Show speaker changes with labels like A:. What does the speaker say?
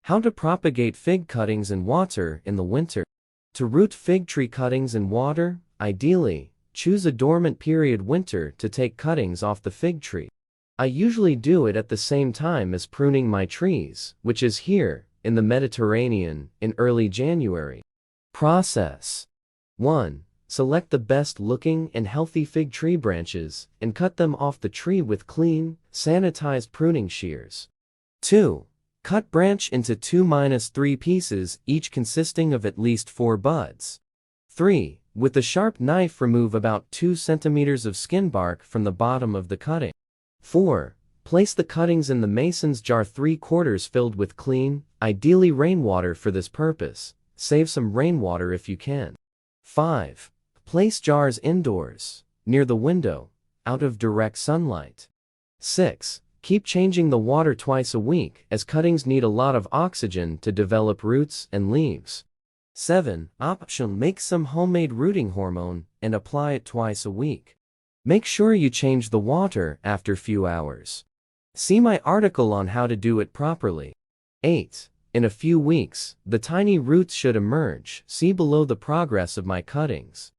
A: How to propagate fig cuttings in water in the winter. To root fig tree cuttings in water, ideally, choose a dormant period winter to take cuttings off the fig tree. I usually do it at the same time as pruning my trees, which is here, in the Mediterranean, in early January. Process. 1. Select the best looking and healthy fig tree branches and cut them off the tree with clean, sanitized pruning shears. 2. Cut branch into 2-3 pieces, each consisting of at least 4 buds. 3. With a sharp knife remove about 2 centimeters of skin bark from the bottom of the cutting. 4. Place the cuttings in the mason's jar 3/4 filled with clean, ideally rainwater for this purpose. Save some rainwater if you can. 5. Place jars indoors, near the window, out of direct sunlight. 6. Keep changing the water twice a week, as cuttings need a lot of oxygen to develop roots and leaves. 7. Option: make some homemade rooting hormone and apply it twice a week. Make sure you change the water after few hours. See my article on how to do it properly. 8. In a few weeks, the tiny roots should emerge. See below the progress of my cuttings.